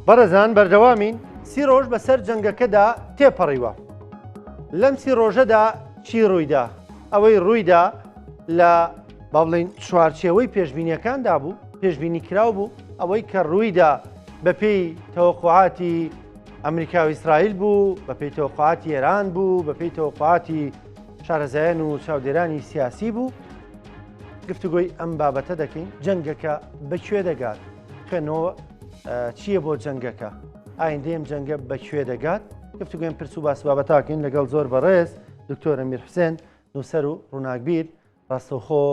بەڕێزان بەردەوامین سی ڕۆژ بەسەر جەنگەکەدا تێپەڕیوە. لەم سی ڕۆژەدا چی ڕوویدا؟ ئەوەی ڕوویدا لە با بڵین چوارچێوەی پێشبینیەکاندا بوو، پێشبینی کراو بوو، ئەوەی کە ڕوویدا بەپێی تەوەقوعاتی ئەمریکا و ئیسرائیل بوو، بەپێی تەوەقوعاتی ئێران بوو، بەپێی تەوەقوعاتی شارەزایەن و چاودێرانی سیاسی بوو. گفتوگۆی ئەم بابەتە دەکەین. جەنگەکە بەکوێ دەگات؟ خوێنەوە چییە بۆ جەنگەکە؟ ئایندەیەم جەنگە بەکوێ دەگات؟ گفتوگوێن پرس و باس بابەتاکەین لەگەڵ زۆر بەڕێز دکتۆر ئەمیر حوسێن نووسەر و ڕووناکبیر ڕاستەوخۆ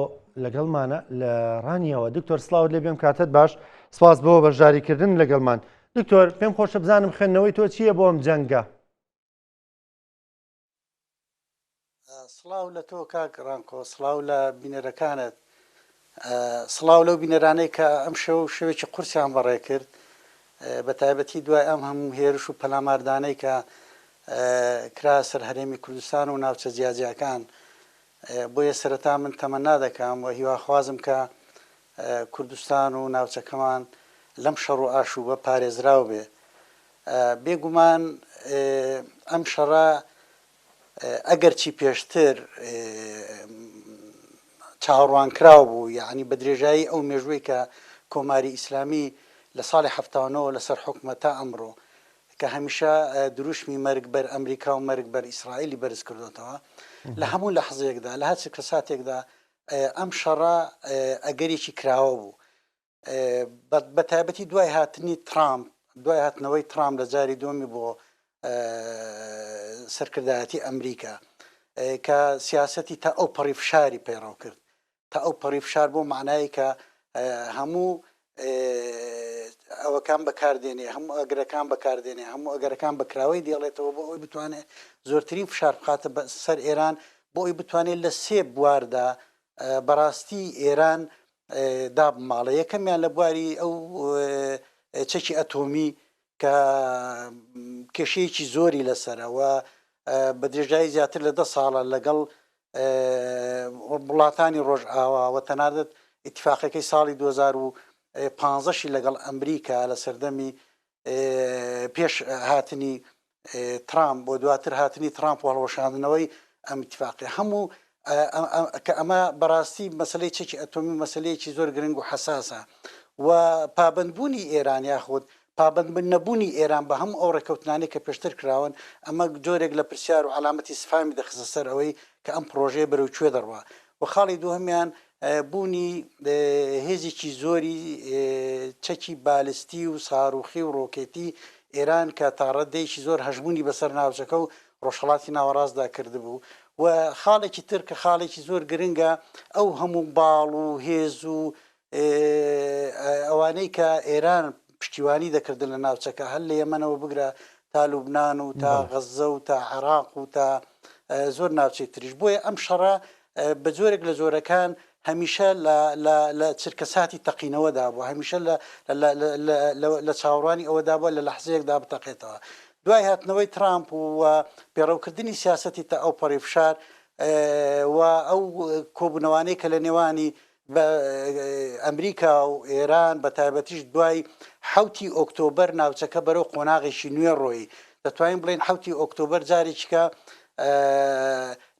لەگەڵمانە لە ڕانیەوە. دکتۆر سڵاوت لێ بێم کاتت باش، سپاس بۆ بەشداریکردن لەگەڵمان. دکتۆر پێم خۆشە بزانم خوێندنەوەی تۆ چییە بۆ ئەم جەنگە؟ سڵاو لە تۆ کاک ڕانکۆ، سڵاو لە بینەرەکانت، سڵاو لەو بینەرانەی کە ئەم شەوێکی قورسیان بەڕێ کرد، بە تایبەتی دوای ئەم هەموو هێرش و پەلاماردانەی کە کرا سەر هەرێمی کوردستان و ناوچە جیاجیەکان. بۆیە سەرەتا من تەمەنا دەکەم و هیواخوازم کە کوردستان و ناوچەکەمان لەم شەڕ و ئاشوبە پارێزراو بێ. بێگومان ئەم شەڕە ئەگەرچی پێشتر چاوەڕوانکراو بوو، یعنی بە درێژایی ئەو مێژووی کە کۆماری ئیسلامی لە ساڵی 79 لەسەر حکومە تا ئەمڕۆ کە هەمیشە دروشمی مەرگ بەر ئەمریکا و مەرگ بەر ئیسرائیلی بەرز کردوتەوە، لە هەموو لەحزەیەکدا لە هەر کەساتێکدا ئەم شەڕە ئەگەرێکی کراوە بوو. بە تایبەتی دوای هاتنی ترامپ، دوای هاتنەوەی ترامپ لە جاری دومی بۆ سەرکردایەتی ئەمریکا کە سیاسەتی تا ئەو پەڕی فشاری پەیڕەو کرد، تا ئەو پەڕی فشار بۆ معنایی کە هەموو ئەوەکان بەکاردێنێ، هەموو ئەگرەکان بەکاردێنێ، هەموو ئەگەرەکان بەکراوەی دێڵێتەوە بۆ ئەوی بتوانێت زۆرترین فشار بخاتە سەر ئێران، بۆ ئەوی بتوانێت لە سێ بواردا بەڕاستی ئێران دابماڵە. یەکەمیان لە بواری ئەو چەکی ئەتۆمی کە کێشەیەکی زۆری لەسەرەوە بە درێژایی زیاتر لە 10 ساڵە لەگەڵ وڵاتانی ڕۆژئاوا تەنانەت ئیتفاقەکەی ساڵی 2015 لەگەڵ ئەمریکا لە سەردەمی پێش هاتنی ترامپ بۆ دواتر هاتنی ترامپ هەڵوەشاندنەوەی ئەم ئیتفاقی هەموو کە ئەمە بەڕاستی مەسلەی چەکی ئەتۆمی مەسلەیەکی زۆر گرنگ و حساسە و پابندبوونی ئێران یاخود پابند نەبوونی ئێران بە هەموو ئەو ڕێکەوتنانی کە پێشتر کراون، ئەمە جۆرێک لە پرسیار و علامەتی سفامی دەخستە سەر ئەوەی کە ئەم پرۆژەیە بەرەو کوێ دەڕوا. و خاڵی دووهەمیان بوونی هێزێکی زۆری چەکی بالستی و ساروخی و ڕۆکێتی ئێران کە تا ڕەدەیەکی زۆر هەژبوونی بەسەر ناوچەکە و ڕۆژهەڵاتی ناوەڕاستدا کردبوو. و خاڵێکی تر کە خاڵێکی زۆر گرنگە ئەو هەموو باڵ و هێز و ئەوانەی کە ئێران پشتیوانی دەکردن لە ناوچەکە، هەر لە یەمەنەوە بگرە تا لوبناان و تا غەزە و تا عێراق و تا زۆر ناوچەی تریش. بۆیە ئەم شەڕە بە جۆرێک لە جۆرەکان هەمیشە لە چرکەساتی تەقینەوەدا بوو، هەمیشە لە چاوەڕوانی ئەوەدا بووە لە لەحزەیەکدا بتەقێتەوە. دوای هاتنەوەی ترامپ و پێڕەوکردنی سیاسەتی تا ئەو پەڕی فشار و ئەو کۆبوونەوانەی کە لە نێوانی ئەمریکا و ئێران بە تایبەتیش دوای 7 ئۆکتۆبەر ناوچەکە بەرەو قۆناغێکی نوێ ڕۆی. دەتوانین بڵێن 7 ئۆکتۆبەر جارێکیکە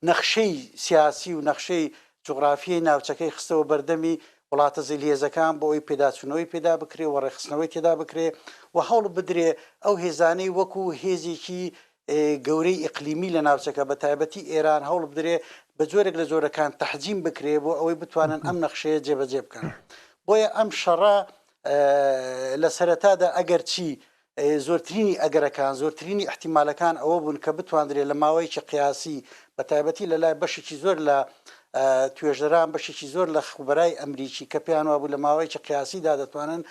نەخشەی سیاسی و نەخشەی جوغرافیەی ناوچەکەی خستەوە بەردەمی وڵاتە زیلیێزەکان بۆ ئەوی پێداچوونەوەی پێدا بکرێ و ڕێخستنەوەی تێدا بکرێ و هەوڵ بدرێ ئەو هێزانەی وەکو هێزێکی گەورەی ئیقلیمی لە ناوچەکە بە تایبەتی ئێران هەوڵ بدرێ بە جۆرێک لە جۆرەکان تەحجیم بکرێ بۆ ئەوەی بتوانن ئەم نەخشەیە جێبەجێ بکەن. بۆیە ئەم شەڕە لە سەرەتادا ئەگەرچی زۆرترینی ئەگەرەکان زۆرترینی احتیمالەکان ئەوە بوون کە بتواندرێت لە ماوەیەکی قیاسی بە تایبەتی لە لای بەشێکی زۆر لە توێژەران بەشێکی زۆر لە خوبەرای ئەمریکی کە پێیان وابوو لە ماوەیەکی قیاسیدا دەتوانن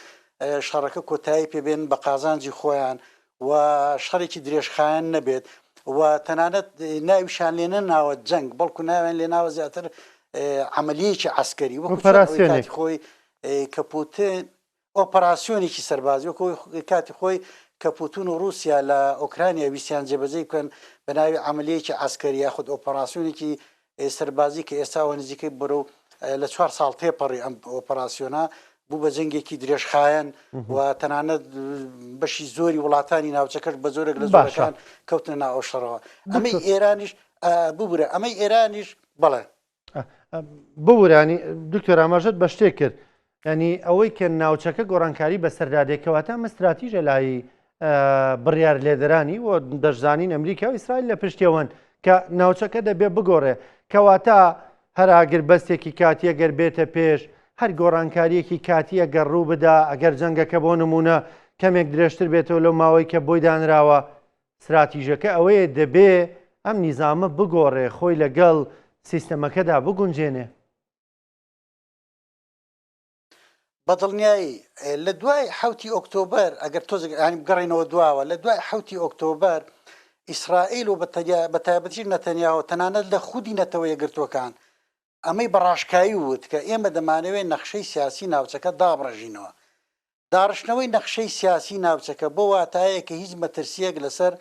شەڕەکە کۆتایی پێبێن بە قازانجی خۆیان و شەڕێکی درێژخایەن نەبێت و تەنانەت ناویشان لێنە ناوە جەنگ، بەڵکو ناوێن لێ ناوە زیاتر عملیەکی عسکەری وەکو خۆی کە پوتین ئۆپەراسیۆنێکی سەربازی وەکو کاتی خۆی کە پوتین و رووسیا لە ئۆکرانیا ویسیان جێبەجێ بکەن بە ناوی عملیەکی عسکەری یاخود ئۆپەراسیۆنێکی سەربازی کە ئێستا نزیکەی بەرەو لە 4 ساڵ تێپەڕی ئەم ئۆپەراسیۆنە بوو بە جەنگێکی درێژخایەن و تەنانەت بەشی زۆری وڵاتانی ناوچەکەش بە زۆرێک لە زۆرەکان کەوتنە ناو شەڕەوە. ئەمەی ئێرانیش ببورە ئەمەی ئێرانیش بەڵێ ببورانی دکتۆر ئاماژەت بە شتێک کرد ینی ئەوەی کە ناوچەکە گۆڕانکاری بە سەردادێکەوەتە ئەمە استراتیژە لای بڕیار لێدەرانی و دەشزانین ئەمریکا و ئیسرائیل لە پشتیەوەن کە ناوچەکە دەبێ بگۆڕێ کەواتە هەر ئاگر بەستێکی کاتیە گەر بێتە پێش هەر گۆڕانکاریەکی کاتیە گەڕ ڕوو بدا ئەگەر جەنگەکە بۆ نمونە کەمێک درێژتر بێتەوە لەو ماوەی کە بۆی دانراوە استراتیژەکە ئەوەیە دەبێ ئەم نیزامە بگۆڕێ خۆی لەگەڵ سیستەمەکەدا بگونجێنێ. بەدڵنیایی لە دوای حوتی ئۆکتۆبەر ئەگەر تۆزانی بگەڕێنەوە دواوە لە دوای حوتی ئۆکتۆبەر ئیسرائیل و بە تایبەتی نەتەنیاهۆ تەنانەت لە خودی نەتەوە یەگرتوەکان ئەمەی بەڕاشکایی وت کە ئێمە دەمانەوێت نەخشەی سیاسی ناوچەکە دابڕژینەوە. داڕشتنەوەی نەخشەی سیاسی ناوچەکە بۆ واتایە کە هیچ مەترسیەک لەسەر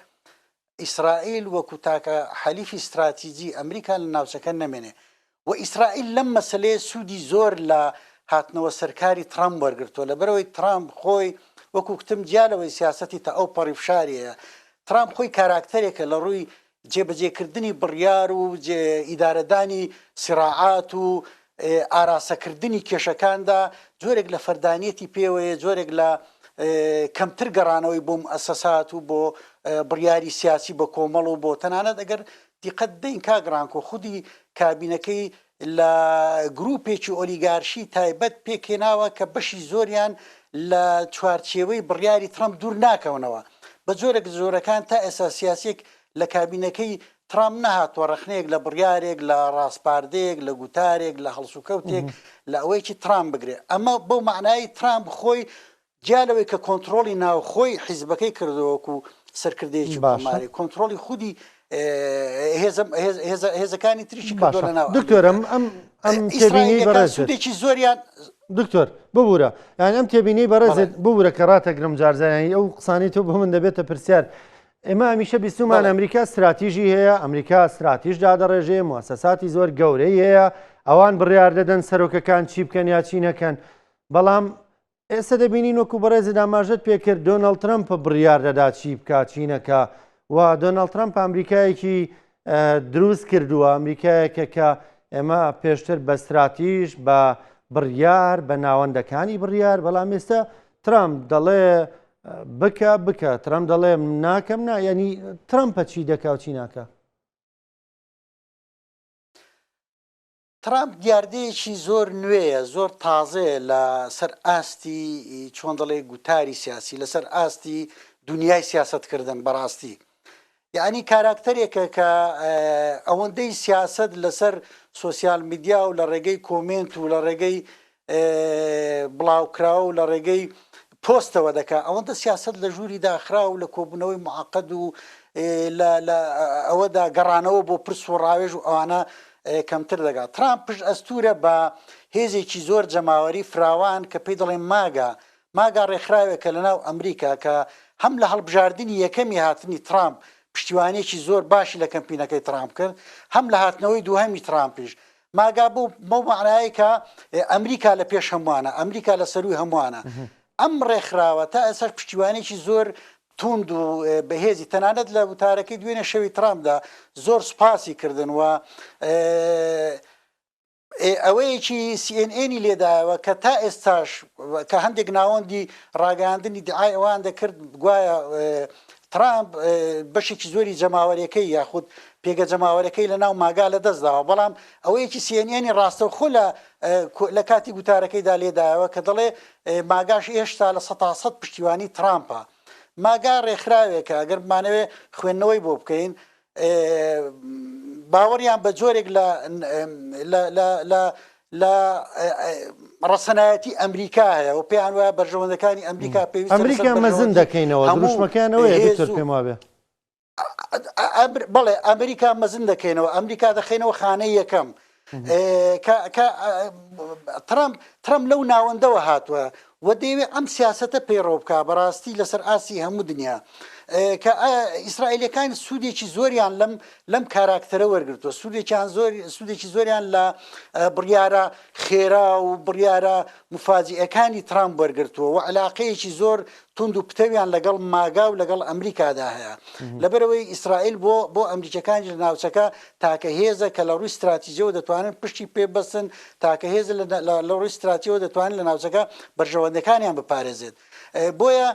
ئیسرائیل وەکو تاکە حەلیفی استراتیجی ئەمریکا لە ناوچەکە نەمێنێ و ئیسرائیل لەم مەسلەیە سوودی زۆر لە هاتنەوە سەرکاری ترامپ وەرگرتووە لەبەرەوەی ترامپ خۆی وەکو کتم جیالەوەی سیاسەتی تا ئەو پەڕیفشاریەیە. ترامپ خۆی کاراکتەرێکە لە ڕووی جێبەجێکردنی بڕیار و ئیدارەدانی سراعات و ئاراسەکردنی کێشەکاندا جۆرێک لە فەردانیەتی پێوەیە جۆرێک لە کەمتر گەڕانەوەی بۆ ئەسەسات و بۆ بڕیاری سیاسی بە کۆمەڵ و بۆ تەنانەت ئەگەر دیقەت دەین کاگرانکۆ خودی کابینەکەی لە گروپێکی ئۆلیگارشی تایبەت پێکێناوە کە بەشی زۆریان لە چوارچێوەی بڕیاری ترامپ دوور ناکەونەوە بە جۆرێک زۆرەکان تا ئێستا سیاسێک لە کابینەکەی ترامپ نەهاتوە ڕخنەیەک لە بڕیارێک لە ڕاستپاردەیەک لە گوتارێک لە هەڵسوکەوتێک لە ئەوەیەکی ترامپ بگرێت ئەمە بەو معنای ترامپ خۆی جیالەوەی کە کۆنتترۆلی ناوخۆی حیزبەکەی کردەوەکو سەرکردەیەکی باماری کۆنتترۆلی خودی هێزەکانی تریشی کردۆ لە ناو دکتۆرم ئەم تێبینی بەڕێزێکی زۆریان دکتۆر ببوورە یان ئەم تێبینەی بەڕێزت ببوورە کە ڕاتەگرم جارزانانی ئەو قسانی تۆ بۆ من دەبێتە پرسیار ئێمە هەمیشە بیستمان ئەمریکا استراتیژی هەیە ئەمریکا استراتیژ دادەڕێژێ موسەساتی زۆر گەورەی هەیە ئەوان بڕیار دەدەن سەرۆکەکان چی بکەن یا چی نەکەن بەڵام ئێستا دەبینین وەکو بەڕێزت ئاماژەت پێکرد دۆناڵد ترەمپ بڕیار دەدا چی بکە چی نەکە و دۆناڵد ترەمپ ئەمریکایەکی دروست کردووە ئەمریکایەکە کە ئێمە پێشتر بە استراتیژ بە بڕیار بە ناوەندەکانی بڕیار بەڵام ئێستا ترامپ دەڵێ بکە ترامپ دەڵێ ناکەم نا ینی ترامپە چی دەکا و چی ناکە ترامپ دیاردەیەکی زۆر نوێیە زۆر تازەیە لە سەر ئاستی چۆن دەڵێ گوتاری سیاسی لەسەر ئاستی دنیای سیاستکردن بەڕاستی یعنی کاراکتەرێکە کە ئەوەندەی سیاست لەسەر سوسیال میدیا و لە ڕێگەی کۆمنت و لە ڕێگەی بڵاوکراوە و لە ڕێگەی پۆستەوە دەکا ئەوەندە سیاست لە ژووری داخرا و لە کۆبوونەوەی معقد و ئەوەدا گەڕانەوە بۆ پرس و ڕاوێژ و ئەوانە کەمتر دەگات ترامپ پشت ئەستورە بە هێزێکی زۆر جەماوەری فراوان کە پێی دەڵێن ماگا ڕێکخراوێکە لەناو ئەمریکا کە هەم لە هەڵبژاردننی یەکەمی هاتنی ترامپ پشتیوانێکی زۆر باشی لە کەمپینەکەی ترامپ کرد هەم لە هاتنەوەی دووهەمی ترامپیش ماگا بۆ معنایی کە ئەمریکا لە پێش هەمووانە ئەمریکا لە سەروی هەمووانە ئەم ڕێکخراوە تا ئێستا پشتیوانێکی زۆر تند و بەهێزی تەنانەت لە وتارەکەی دوێنێ شەوی ترامپدا زۆر سوپاسی کردن و ئەوەیەکی CNN لێداوە کە تا ئێستاش کە هەندێک ناوەندی ڕاگەاندنی دیعای ئەوان دەکرد گوایە ترامپ بەشێکی زۆری جەماوەریەکەی یاخود پێگە جەماوەرەکەی لە ناو ماگا لە دەستداوە بەڵام ئەوەیەکی CNN ڕاستەوخۆ لە کاتی گوتارەکەیدا لێداوە کە دەڵێ ماگاش هێشتا لە 100% پشتیوانی ترامپە ماگا ڕێکخراوێکە ئەگەر بمانەوێ خوێندنەوەی بۆ بکەین باوەڕیان بە جۆرێک لە ڕەسەنایەتی ئەمریکا هەیە و پێیان وایە بەرژەوەندەکانی ئەمریکا پێویستە ئەمریکا مەزن دەکەینەوە دروشمەکانەوەی دکتۆر پێم وابێ بەڵێ ئەمریکا مەزن دەکەینەوە ئەمریکا دەخینەوە خانەی یەکەم ترامپ لەو ناوەندەوە هاتووە و دەیوێت ئەم سیاسەتە پەیڕۆ بکە بەڕاستی لەسەر ئاسی هەموو دنیا کە ئیسرائیلەکان سوودێکی زۆریان لەم کاراکتەرە وەرگرتووە، سوودێکی زۆریان لە بڕیارە خێرا و بڕیارە مفاجئەکانی ترامپ وەرگرتووە و علاقەیەکی زۆر تند و پتەویان لەگەڵ ماگا و لەگەڵ ئەمریکادا هەیە. لەبەرەوەی ئیسرائیل بۆ ئەمریکەکانی لە ناوچەکە تاکە هێزە کە لە ڕووی استراتیژیەوە دەتوانن پشتی پێ بەسن، تاکە هێزە لە ڕووی استراتیەوە دەتوانن لە ناوچەکە بەرژەوەندەکانیان بپارێزێت. بۆیە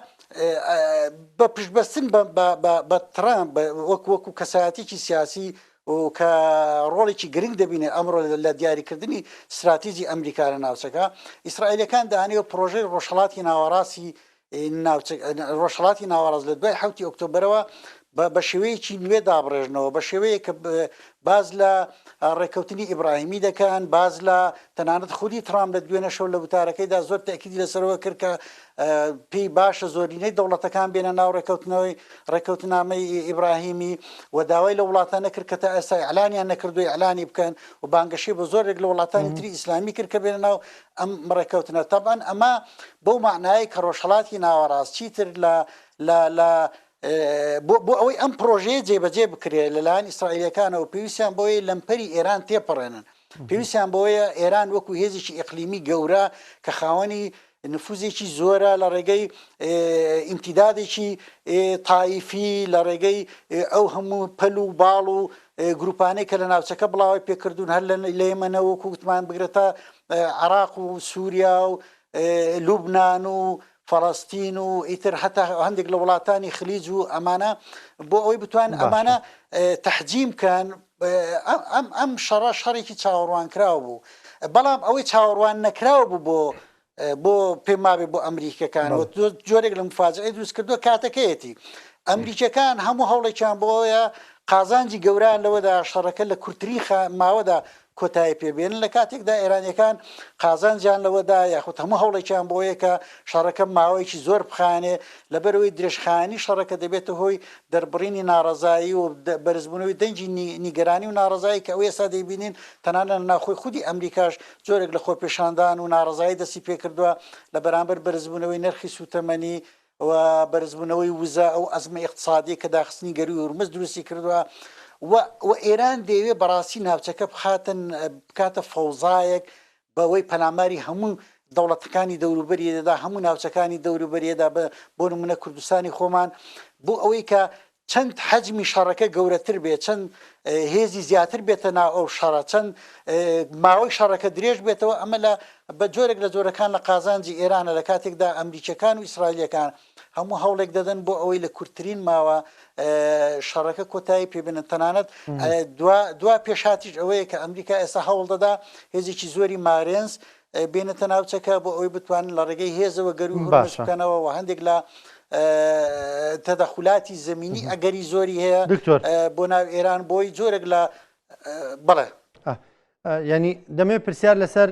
بە پشتبەستن بە ترامپ وەکو کەسایەتێکی سیاسی و کە ڕۆڵێکی گرنگ دەبینێت ئەمڕۆ لە دیاریکردنی استراتیژی ئەمریکا لە ناوچەکە، ئیسرائیلەکان دەهانەوە پرۆژەی ڕۆژهەڵاتی ناوەڕاستی ڕۆژهەڵاتی ناوەڕاست لە دوای 7 ئۆکتۆبرەوە بە شێوەیەکی نوێ دابڕێژنەوە، بە شێوەیە کە باز لە ڕێکەوتنی ئیبراهیمی دەکەن، باز لە تەنانەت خودی ترامپ لە دوێنە شەو لە وتارەکەیدا زۆر تاکیدی لەسەرەوە کرد کە پێی باشە زۆرینەی دەوڵەتەکان بێنە ناو ڕێکەوتنامەی ئیبراهیمی و داوای لە وڵاتانە کرد کە تا ئێستا ئیعلانیان نەکردووی ئیعلانی بکەن و بانگەشەی بە زۆرێک لە وڵاتانی تری ئیسلامی کرد کە بێنە ناو ئەم ڕێکەوتنە. تەبەن ئەمە بەو معنای کە ڕۆژهەڵاتی ناوەڕاست چیتر لە بۆ ئەوەی ئەم پرۆژەیە جێبەجێ بکرێت لەلایەن ئیسرائیلەکانەوە پێویستیان بۆیە لەمپەری ئێران تێپەڕێنن، پێویستیان بۆیە ئێران وەکو هێزێکی ئیقلیمی گەورە کە خاوەنی نفوزێکی زۆرە لە ڕێگەی ئیمتیدادێکی تایفی، لە ڕێگەی ئەو هەموو پەل و باڵ و گروپانەی کە لە ناوچەکە بڵاوی پێکردوون هەر لە ئێمەنەوە کووتمان بگرێتە عراق و سووریا و لوبناان و فەڵەستین و ئیتر هەتا هەندێک لە وڵاتانی خلیج و ئەمانە بۆ ئەوەی بتوان ئەمانە تەحجیم بکەن. ئەم شەڕە شەڕێکی چاوەڕوان کراوە بوو، بەڵام ئەوەی چاوەڕوان نەکراوە بوو بۆ پێمابێ بۆ ئەمریکەکانەوە جۆرێک لە مفاجعەی دروست کردووە کاتەکەیەتی. ئەمریکەکان هەموو هەوڵێکیان بۆیە قازانجی گەوران لەوەدا شەڕەکە لە کورتترین ماوەدا کۆتایی پێبێنن، لە کاتێکدا ئێرانیەکان قازانجیان لەوەدا یاخود هەموو هەوڵێکیان بۆیە کە شەڕەکە ماوەیەکی زۆر بخانێ، لەبەرەوەی درێژخانی شەڕەکە دەبێتە هۆی دەربڕینی ناڕزایی و بەرزبوونەوەی دەنجی نیگەرانی و ناڕزایی کە ئەو ێستا دەیبینین تەنانەت ناخۆی خودی ئەمریکاش جۆرێک لە خۆپێشاندان و ناڕزایی دەستی پێکردووە لە بەرامبەر بەرزبوونەوەی نرخی سوتەمەنی و بەرزبوونەوەی وزە ئەو ئەزمە اقتصادی کە داخستنی گەروی هورمز دروستی کردووە و ئێران دەیەوێت بەڕاستی ناوچەکە بکاتە فەوزایەک بەوەی پەلاماری هەموو دەوڵەتەکانی دەوروبەریەدا، هەموو ناوچەکانی دەوروبەریەدا بۆ نمونە کوردستانی خۆمان، بۆ ئەوەی کە چەند حەجمی شەڕەکە گەورەتر بێت، چەند هێزی زیاتر بێتە ناو ئەو شەڕە، چەند ماوەی شەڕەکە درێژ بێتەوە. ئەمە بە جۆرێک لە جۆرەکان لە قازانجی ئێرانە لە کاتێکدا ئەمریکەکان و ئیسرائیلەکان هەموو هەوڵێک دەدەن بۆ ئەوەی لە کورتترین ماوە شەڕەکە کۆتایی پێبێنن. تەنانەت دوا پێشاتیش ئەوەیە کە ئەمریکا ئێستا هەوڵ دەدا هێزێکی زۆری مارێنس بێنێتە ناوچەکە بۆ ئەوەی بتوانن لە ڕێگەی هێزەوە گەروی هورمز بکەنەوە و هەندێک لە تەدەخولاتی زەمینی ئەگەری زۆری هەیە بۆ ناو ئێران بۆی جۆرێک لە بەڵێ ینی دەمێ پرسیار لەسەر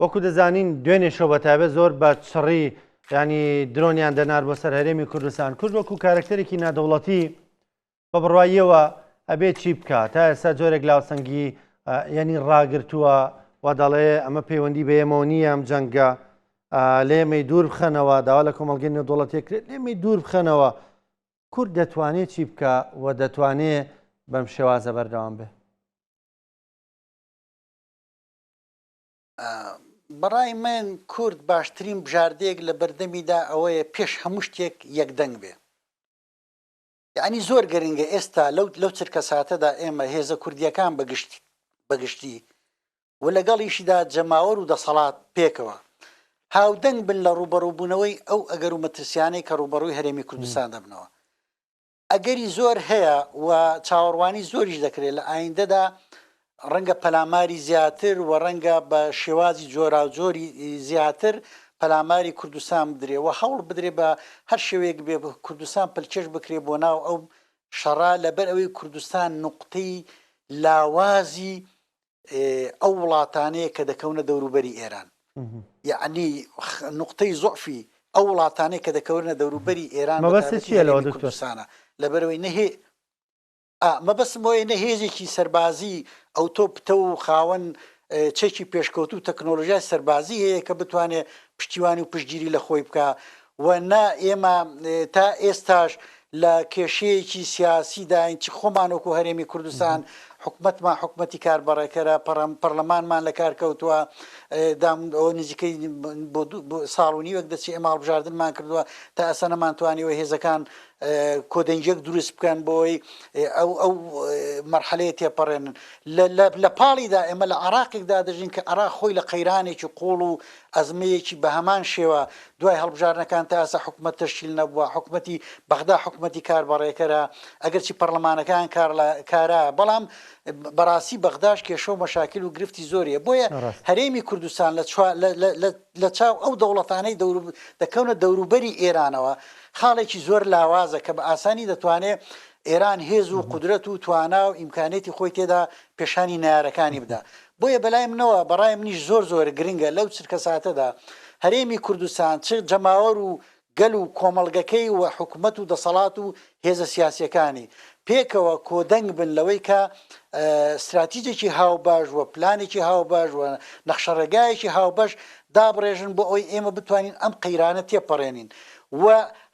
وەکو دەزانین دوێنێ شەو بەتابێت زۆر بە چڕی ینی درۆنیان دەنار بۆ سەر هەرێمی کوردستان. کورد وەکو کارکتەرێکی نادەوڵەتی بە بڕوااییەوە ئەبێ چی بکات تا ئێستا جۆرێک لاوسەنگی ینی ڕاگرتووە و دەڵێ ئەمە پەیوەندی بە ئێمەوە نییە ئەم جەنگە لێمەی دوور بخەنەوە، داوا لە کۆمەڵگەی نێودوڵەتێکرێت لێمەی دوور بخەنەوە. کورد دەتوانێت چی بکە و دەتوانێت بەم شێوازە بەردەوام بێ؟ بەڕای من کورد باشترین بژاردەیەک لە بەردەمیدا ئەوەیە پێش هەموو شتێک یەکدەنگ بێ. یعنی زۆر گەرنگە ئێستا لەو چرکە ساتەدا ئێمە هێزە کوردیەکان بەگشتی و لەگەڵیشیدا جەماوەر و دەسەڵات پێکەوە هاودەنگ بن لە ڕوبەڕووبوونەوەی ئەو ئەگەر و مەترسیانەی کە ڕوبەڕووی هەرێمی کوردستان دەبنەوە. ئەگەری زۆر هەیە و چاوەڕوانی زۆریش دەکرێت لە ئایندەدا ڕەنگە پەلاماری زیاتر و ڕەنگە بە شێوازی جۆرا و جۆری زیاتر پەلاماری کوردستان بدرێ و هەوڵ بدرێ بە هەر شێوەیەک بێ کوردستان پلچێش بکرێ بۆ ناو ئەو شەڕا لەبەر ئەوەی کوردستان نقطەی لاوازی ئەو وڵاتانەیە کە دەکەونە دەوروبەری ئێران، یعنی نقطەی زۆفی ئەو وڵاتانەیە کە دەکەونە دەوروبەری ئێران کوردستانە لەبەرەوەی نەهێ مەبەستمەوەی نەهێزێکی سەربازی ئەو تۆ پتە و خاوەن چێکی پێشکەوت و تەکنۆلۆژیای سەربازی هەیە کە بتوانێت پشتیوانی و پشتگیری لە خۆی بکە و نا ئێمە تا ئێستاش لە کێشەیەکی سیاسیدا چ خۆمانۆکو هەرێمی کوردستان حکومتمان حکومەتی کاربڕێکەرە پەرلەمانمان لە کار کەوتووە نزیکەی ساڵ و نیوەک دەچی ئێمە هەڵبژاردنمان کردووە تا ئەسە نەمانتوانیەوە هێزەکان کۆدەنجێک دروست بکەن بۆی ئەو مەرحەلەیە تێپەڕێنن لە پاڵیدا ئێمە لە عراقێکدا دەژین کە عراق خۆی لە قەیرانێکی قوڵ و ئەزمەیەکی بە هەمان شێوە دوای هەڵبژارنەکان تا ئەسا حکومەت تەشکیل نەبووە حکومەتی بەغدا حکومەتی کاربڕێکەرە ئەگەرچی پەرلەمانەکان کارە بەڵام بەڕاستی بەغداش کێشە و مەشاکل و گرفتی زۆریە بۆیە هەرێمی کوردستان لە چاو ئەو دەوڵەتانەی دەکەونە دەوروبەری ئێرانەوە خاڵێکی زۆر لاوازە کە بە ئاسانی دەتوانێت ئێران هێز و قدرەت و توانا و ئیمکانێتی خۆی تێدا پێشانی نارەکانی بدا بۆیە بەلای منەوە بەڕای منیش زۆر گرنگە لەو چرکە ساتەدا هەرێمی کوردستان چ جەماوەر و گەل و کۆمەڵگەکەی و حکوومەت و دەسەڵات و هێزە سیاسیەکانی پێکەوە کۆدەنگ بن لەوەی کە استراتیجێکی هاوباش وە پلانێکی هاوباش وە نەخشەڕێگایەکی هاوبەش دابڕێژن بۆ ئەوی ئێمە بتوانین ئەم قەیرانە تێپەڕێنین و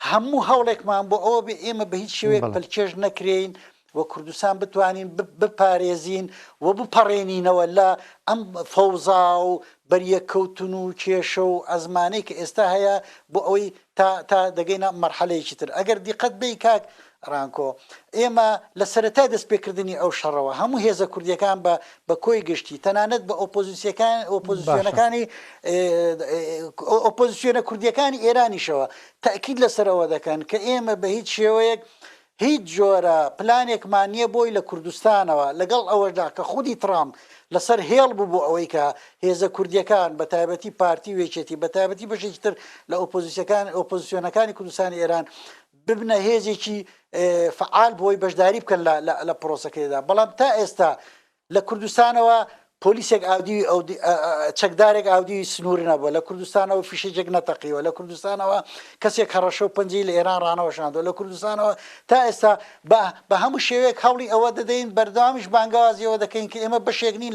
هەموو هەوڵێکمان بۆ ئەوە بێ ئێمە بە هیچ شێوەیەک پەلکێش نەکرێین و کوردستان بتوانین بپارێزین و بپەڕێنینەوە لە ئەم فەوزا و بەریەکەوتن و کێشە و ئەزمانەی کە ئێستا هەیە بۆ ئەوەی تا دەگەینە مەرحەلەیەکی تر ئەگەر دیقەت بی کاک ڕانکۆ ئێمە لە سەرەتای دەستپێکردنی ئەو شەڕەوە هەموو هێزە کوردیەکان بە کۆی گشتی تەنانەت بە ئۆپۆزیسیۆنەکانی ئۆپۆزیسیۆنە کوردیەکانی ئێرانیشەوە تاکید لەسەرەوە دەکەن کە ئێمە بە هیچ شێوەیەک هیچ جۆرە پلانێکمان نییە بۆی لە کوردستانەوە لەگەڵ ئەوەدا کە خودی ترامپ لەسەر هێڵ بوو بۆ ئەوەی کە هێزە کوردیەکان بە تایبەتی پارتی وێچێتی بە تایبەتی بەشێکی تر لە ئۆپۆزیسیۆنەکانی کوردستانی ئێران ببنە هێزێکی فعال بۆی بەشداری بکەن لە پرۆسەکەیدا بەڵام تا ئێستا لە کوردستانەوە پۆلیسێک ئاودی چەکدارێک ئاودی سنوور نەبووە لە کوردستانەوە فیشێک نەتەقیوە لە کوردستانەوە کەسێک هەڕەشە و پەنجەی لە ئێران ڕانەوەشاندوە لە کوردستانەوە تا ئێستا بە هەموو شێوەیەک هەوڵی ئەوە دەدەین بەردەوامیش بانگوازیەوە دەکەین کە ئێمە بەشێک نین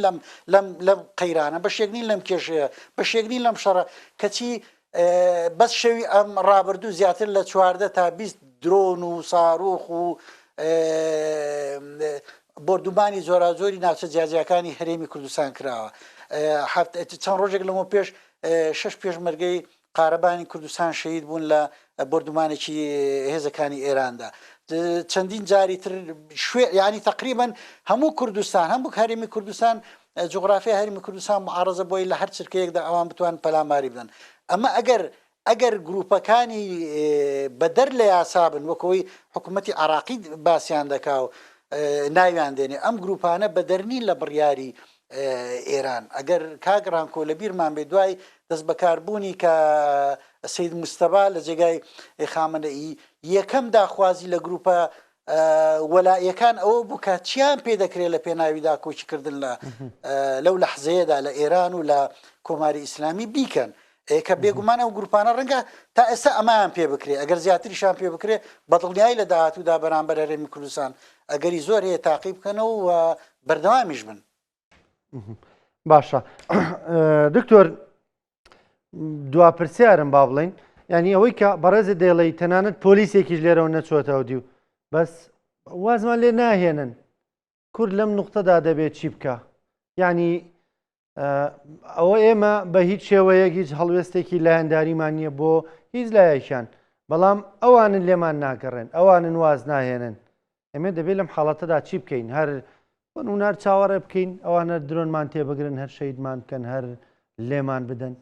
لەم قەیرانە بەشێک نین لەم کێشەیە بەشێک نین لەم شەڕە کەچی بەس شەوی ئەم ڕابردوو زیاتر لە 14 تا 20 درۆن و ساڕۆخ و بردومانی زۆرازۆری ناوچە جیاجیەکانی هەرێمی کوردستان کراوە چەند ڕۆژێک لەمە پێش 6 پێشمەرگەی قارەبانی کوردستان شەهید بوون لە بردومانێکی هێزەکانی ئێراندا چەندین جاری تر ینی تقریبا هەموو کوردستان هەموو هەرێمی کوردستان جغرافی هەرێمی کوردستان معارەزە بۆی لە هەر چرکەیەکدا ئەوان بتوان پەلاماری بدەن ئەمە ئەگەر گروپەکانی بەدەر لە یاسابن وەکەوەی حکوومەتی عراقی باسییان دەکا و ناویان دێنێ ئەم گروپانە بەدەرنین لە بڕیاری ئێران ئەگەر کاگرانکۆ لە بیرمان بێ دوای دەست بەکاربوونی کە سید مستەبا لە جێگای خامنەئی یەکەم داخوازی لە گروپە وەلایەکان ئەوە بوو کە چیان پێ دەکرێت لە پێناویدا کۆچیکردن لەو لەحزەیەدا لە ئێران و لە کۆماری ئیسلامی بیکەن کە بێگومانە و گروپانە ڕەنگە تا ئێستا ئەمان پێ بکرێ ئەگەر زیاتریشان پێ بکرێ بەدڵنیایی لە داهاتوودا بەرامبەر هەرێمی کوردستان ئەگەری زۆر هەیە تاقی بکەنەوە و بەردەوامیش بن باشە دکتۆر دواپرسیارم با بڵین ینی ئەوەی کە بەڕێزە دێڵی تەنانەت پۆلیسێکیش لێرەوە نەچۆتەوە دی و بەس وازمان لێ ناهێنن کورد لەم نوقتەدا دەبێت چی بکە ینی ئەوە ئێمە بە هیچ شێوەیەک هیچ هەڵوێستێکی لایەنداریمان نییە بۆ هیچ لایەکیان بەڵام ئەوانن لێمان ناگەڕێن ئەوانن واز ناهێنن ئەمێ دەبێت لەم حاڵەتەدا چی بکەین هەر نونار چاوەڕێ بکەین ئەوانە درۆنمان تێبگرن هەر شەیدمان بکەن هەر لێمان بدەن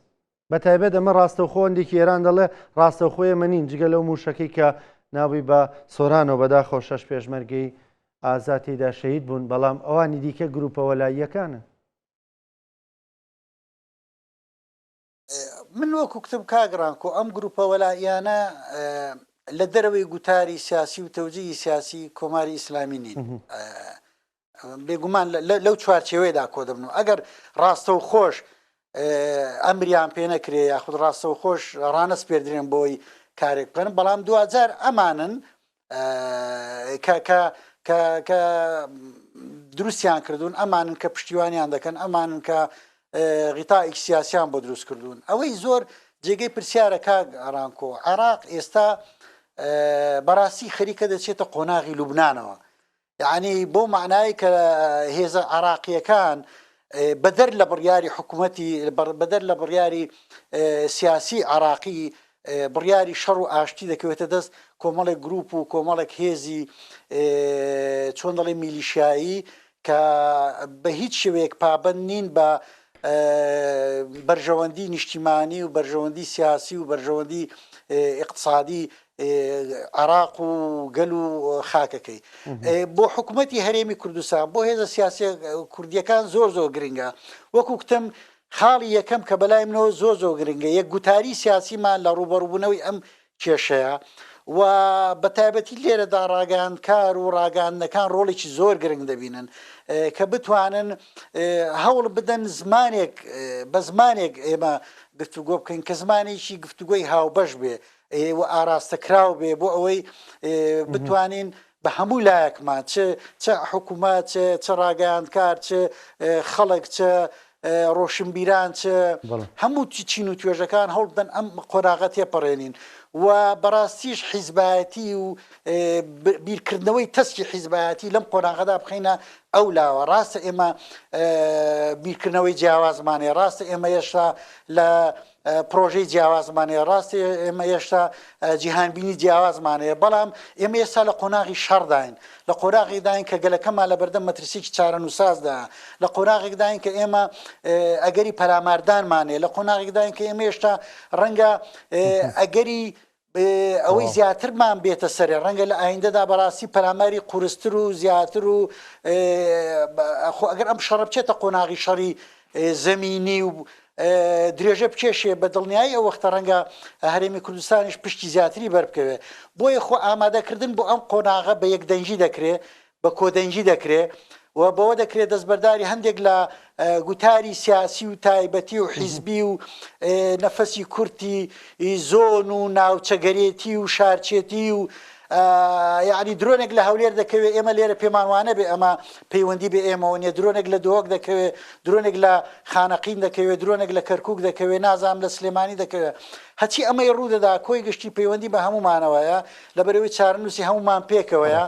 بەتایبێت ئەمە ڕاستەوخۆندێکی ئێران دەڵێ ڕاستەوخۆیە منین جگە لەو موشەکەی کە ناوی بە سۆرانەوە بەداخۆ 6 پێشمەرگەی ئازاتیدا شەهید بوون بەڵام ئەوانی دیکە گروپە وەلاییەکانە من وەکو کتب کاگرانکۆ ئەم گروپە وەلاییانە لە دەرەوەی گوتاری سیاسی و تەوجیهی سیاسی کۆماری ئیسلامی نین بێگومان لەو چوارچێوەیەدا کۆ دەبن ئەگەر ڕاستە و خۆش ئەمریان پێ نەکرێ یاخود ڕاستە و خۆش ڕانەسپێردرێن بۆی کارێک بکەن بەڵام دوجار ئەمانن کە دروستیان کردوون ئەمانن کە پشتیوانیان دەکەن ئەمانن کە غیتائێکی سیاسیان بۆ دروست کردوون ئەوەی زۆر جێگەی پرسیارە کاگ ڕانکۆ عێراق ئێستا بەڕاستی خەریکە دەچێتە قۆناغی لوبنانەوە. یعنی بۆ معنای کە هێزە عراقیەکان بەدەر لە بڕیاری حکوومەتی بەدەر لە بڕیاری سیاسی عراقی بڕیاری شەڕ و ئاشتی دەکەوێتە دەست کۆمەڵێک گروپ و کۆمەڵێک هێزی چۆن دەڵێ میلیشایی کە بە هیچ شێوەیەک پابند نین بە بەرژەوەندی نیشتیمانی و بەرژەوەندی سیاسی و بەرژەوەندی اقتصادی عراق و گەل و خاکەکەی بۆ حکوومەتی هەرێمی کوردستان بۆ هێزە سیاسی کوردیەکان زۆر گرنگە وەکو کتم خاڵی یەکەم کە بەلای منەوە زۆر گرنگە یەک گوتاری سیاسیمان لە ڕوبەڕووبوونەوەی ئەم کێشەیە و بە تایبەتی لێرەدا ڕاگەاندکار و ڕاگەاندنەکان ڕۆڵێکی زۆر گرنگ دەبینن کە بتوانن هەوڵ بدەن زمانێک بە زمانێک ئێمە گفتوگۆ بکەین کە زمانێکی گفتوگۆی هاوبەش بێ و ئاراستەکراو بێ بۆ ئەوەی بتوانین بە هەموو لایەکمان چه حکوومەت چه ڕاگەاندکار چه خەڵک چه ڕۆشنبیران چه هەموو چین و توێژەکان هەوڵ بدەن ئەم قۆناغە تێپەڕێنین و بەڕاستیش حیزبایەتی و بیرکردنەوەی تەسکی حیزبایەتی لەم قۆناغەدا بخینە ئەو لاوە ڕاستە ئێمە بیرکردنەوەی جیاوازمانێ ڕاستە ئێمە هێشتا لە پرۆژەی جیاوازمانەیە ڕاستی ئێمە هێشتا جیهانبینی جیاوازمانەیە بەڵام ئێمە ئێستا لە قۆناغی شەڕداین لە قۆناغی داین کە گەلەکەمان لە بەردەم مەترسیی چارەنووسازدا لە قۆناغێک داین کە ئێمە ئەگەری پەلاماردانمانێ لە قۆناغێک داین کە ئێمە هێشتا ڕەنگە ئەگەری ئەوەی زیاترمان بێتە سەرێ ڕەنگە لە ئایندەدا بەڕاستی پەلاماری قورستر و زیاتر و ئەگەر ئەم شەڕە بچێتە قۆناغی شەڕی زەمینی و درێژە بکێشێ بە دڵنیایی ئەو وەختە ڕەنگە هەرێمی کوردستانیش پشتی زیاتری بەربکەوێ بۆیە خۆ ئامادەکردن بۆ ئەم قۆناغە بە یەکدەنجی دەکرێت بە کۆدەنجی دەکرێت و بەوە دەکرێت دەستبەرداری هەندێک لە گوتاری سیاسی و تایبەتی و حیزبی و نەفەسی کورتی زۆن و ناوچەگەرێتی و شارچێتی و یعنی درۆنێک لە هەولێر دەکەوێت ئێمە لێرە پێمانوانە بێ ئەمە پەیوەندی بێ ئێمەوە نیە درۆنێک لە دۆک دەکەوێت درۆنێک لە خانەقین دەکەوێت درۆنێک لە کەرکک دەکەوێت نازام لە سلێمانی دەکەوێت هەچی ئەمەی ڕوودەدا کۆی گشتی پەیوەندی بە هەمومانەوەیە لە بەرەوەی چارەنووسی هەمومان پێکەوەیە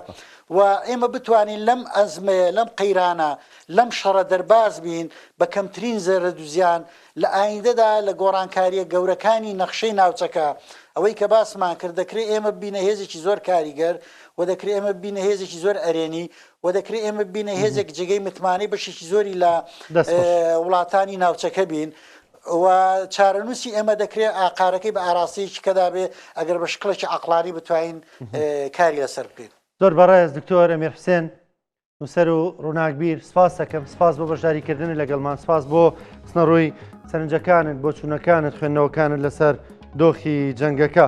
و ئێمە بتوانین لەم ئەزمەیە لەم قەیرانە لەم شەڕە دەرباز بین بە کەمترین زەرە دوزیان لە ئایندەدا لە گۆڕانکاریە گەورەکانی نەخشەی ناوچەکە ئەوەی کە باسمان کرد دەکرێت ئێمە بینە هێزێکی زۆر کاریگەر و دەکرێت ئێمە بینە هێزێکی زۆر ئەرێنی و دەکرێت ئێمە بینە هێزێک جێگەی متمانەی بەشێکی زۆری لە وڵاتانی ناوچەکە بین و چارەنووسی ئێمە دەکرێت ئاقارەکەی بە ئاراسەیەکی کەدا بێ ئەگەر بە شکڵێکی عەقلانی بتوانین کاری لەسەر بکەین. زۆر بەڕێز دکتۆر ئەمیر حوسێن نووسەر و ڕووناکبیر سپاس دەکەم سپاس بۆ بەشداریکردن لەگەڵمان سپاس بۆ سنەڕووی سەرنجەکانت بۆ چوونەکانت خوێندنەوەکانت لەسەر دۆخی جەنگەکە.